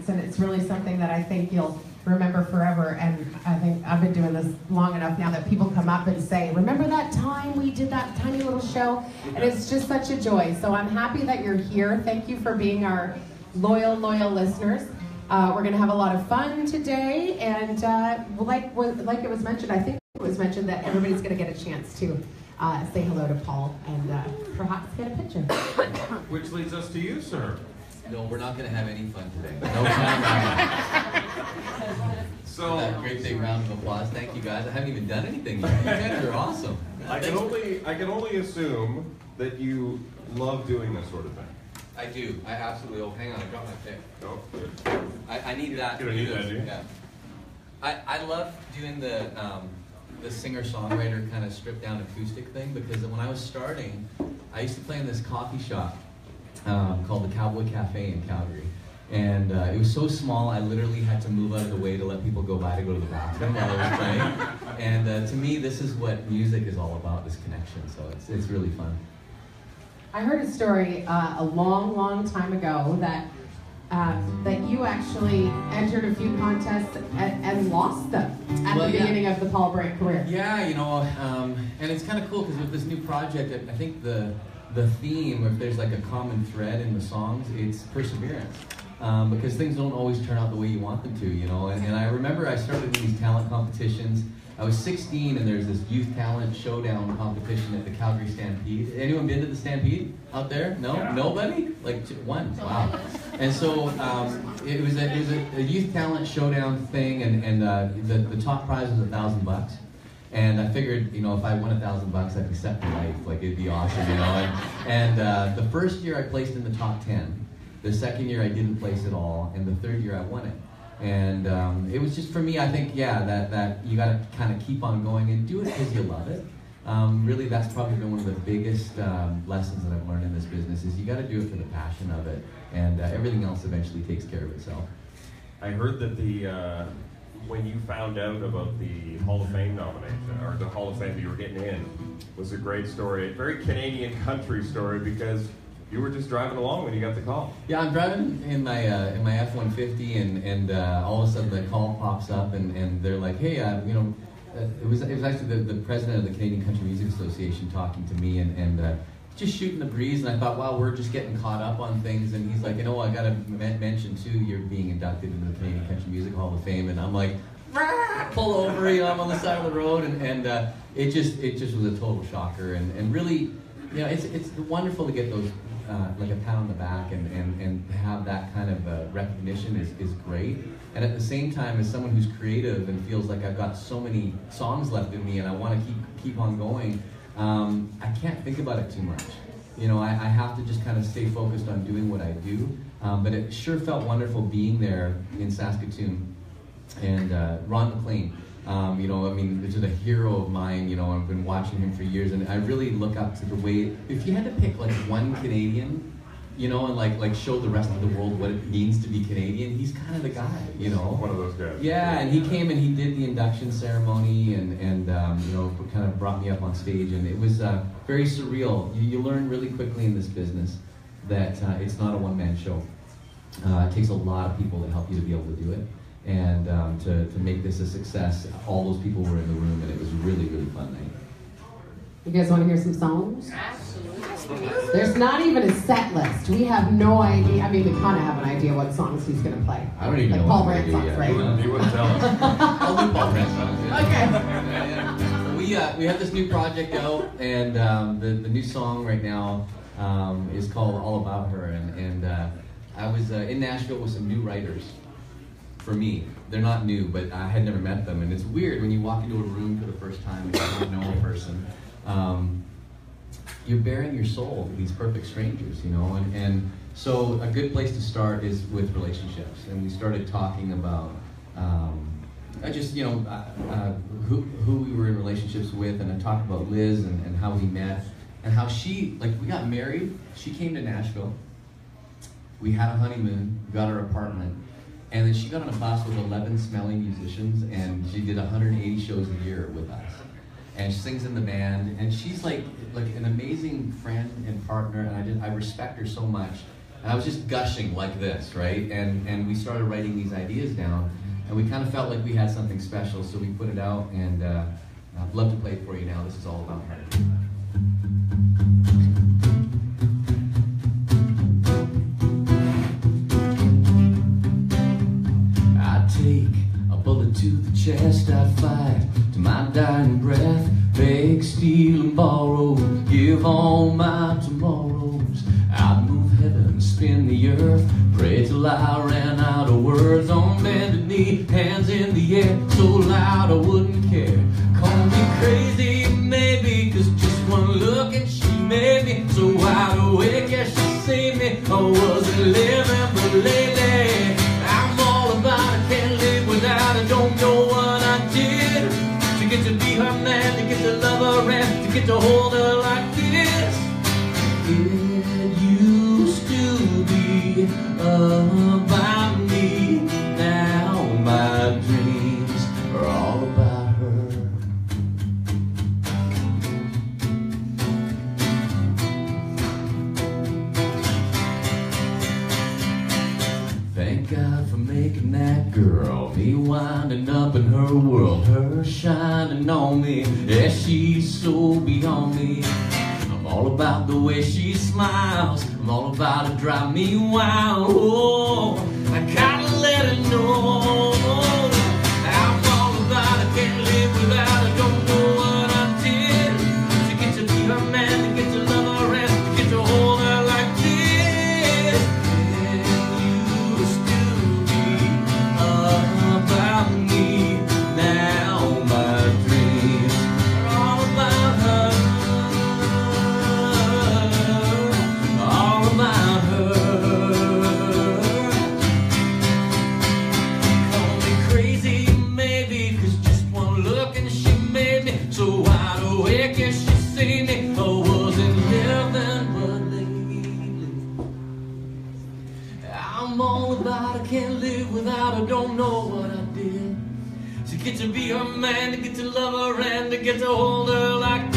nights, and it's really something that I think you'll remember forever. And I think I've been doing this long enough now that people come up and say, remember that time we did that tiny little show? And it's just such a joy. So I'm happy that you're here. Thank you for being our loyal listeners. We're going to have a lot of fun today, and like it was mentioned, I think it was mentioned that everybody's going to get a chance to say hello to Paul and perhaps get a picture. Which leads us to you, sir. No, we're not going to have any fun today. No fun. So that great big round of applause. Thank you guys. I haven't even done anything yet. You guys are awesome. I can only assume that you love doing this sort of thing. I do. I absolutely. Oh, hang on. I dropped my pick. Oh, good. I need that. You don't need that, do you? Yeah. I love doing the singer-songwriter kind of stripped-down acoustic thing, because when I was starting, I used to play in this coffee shop called the Cowboy Cafe in Calgary. And it was so small, I literally had to move out of the way to let people go by to go to the bathroom while I was playing. And to me, this is what music is all about, this connection. So it's really fun. I heard a story a long time ago that you actually entered a few contests and lost them at the beginning of the Paul Brandt career. Yeah, you know, and it's kind of cool because with this new project, I think the theme, if there's like a common thread in the songs, it's perseverance. Because things don't always turn out the way you want them to, you know. And I remember I started in these talent competitions. I was 16 and there's this youth talent showdown competition at the Calgary Stampede. Anyone been to the Stampede out there? No? Yeah. Nobody? Like one? Wow. And so it was a youth talent showdown thing, and the top prize was $1,000. And I figured, you know, if I won $1,000, I'd be set for life. Like, it'd be awesome, you know. And the first year I placed in the top 10. The second year I didn't place at all, and the third year I won it. And it was just, for me, I think, yeah, that you got to kind of keep on going and do it because you love it. Really, that's probably been one of the biggest lessons that I've learned in this business, is you got to do it for the passion of it, and everything else eventually takes care of itself. I heard that when you found out about the Hall of Fame nomination, or the Hall of Fame that you were getting in, was a great story, a very Canadian country story, because you were just driving along when you got the call. Yeah, I'm driving in my F-150, and all of a sudden the call pops up, and they're like, hey, you know, it was actually the president of the Canadian Country Music Association talking to me, and just shooting the breeze, and I thought, wow, we're just getting caught up on things, and he's like, you know, I got to mention too, you're being inducted into the Canadian Country Music Hall of Fame, and I'm like, pull over, you know, I'm on the side of the road, and it just was a total shocker, and really, you know, it's wonderful to get those. Like a pat on the back and have that kind of recognition is great. And at the same time, as someone who's creative and feels like I've got so many songs left in me and I want to keep on going, I can't think about it too much. You know, I have to just kind of stay focused on doing what I do. But it sure felt wonderful being there in Saskatoon. And Ron McLean, you know, I mean, this is a hero of mine, you know, I've been watching him for years, and I really look up to the way, if you had to pick like one Canadian, you know, and like show the rest of the world what it means to be Canadian, he's kind of the guy, you know. One of those guys. Yeah, and he came and he did the induction ceremony, and you know, kind of brought me up on stage, and it was very surreal. You learn really quickly in this business that it's not a one-man show. It takes a lot of people to help you to be able to do it. And to make this a success, all those people were in the room, and it was a really fun night. You guys want to hear some songs? Absolutely. There's not even a set list. We have no idea. I mean, we kind of have an idea what songs he's going to play. I don't even know. Paul Brandt songs, right? You wouldn't tell us. I'll do Paul Brandt songs. Yeah. Okay. We have this new project out, and the new song right now is called All About Her, and I was in Nashville with some new writers. For me, they're not new, but I had never met them, and it's weird when you walk into a room for the first time and you don't know a person. You're bearing your soul to these perfect strangers, you know, and so a good place to start is with relationships, and we started talking about who we were in relationships with, and I talked about Liz and how we met, and how she, like, we got married, she came to Nashville, we had a honeymoon, we got our apartment, and then she got on a bus with 11 smelly musicians, and she did 180 shows a year with us. And she sings in the band, and she's like an amazing friend and partner, and I respect her so much. And I was just gushing like this, right? And we started writing these ideas down, and we kind of felt like we had something special, so we put it out, and I'd love to play it for you now. This is all about her. I'd take a bullet to the chest, I'd fight to my dying breath, beg, steal, and borrow, give all my tomorrows. I'd move heaven, spin the earth, pray till I ran out of words. On bended knee, hands in the air, so loud I wouldn't care. Call me crazy, maybe, cause just one look and she made me so wide awake as she saved me. I wasn't living, but lately I'm all about I can't live without. I don't know what I did to get to be her man, to get to love her and to get to hold her like this. It used to be about me, now my dreams are all about her. Thank God for making that girl, me winding up in her world, her shining on me, yeah, she's so beyond me. I'm all about the way she smiles, I'm all about it drive me wild. Oh, I gotta let her know I'm all about it, can't live without her, don't know what I did to get to be her man, to get to love her and to get to hold her like this. It used to be about me, now my dreams are all about her. All about her. Call me crazy, maybe, cause just one look and she made me so wide awake as she saved me. I wasn't living, but lately I'm all about I can't live without her, don't know what I did to get to be her man, to get to love her and to get to hold her like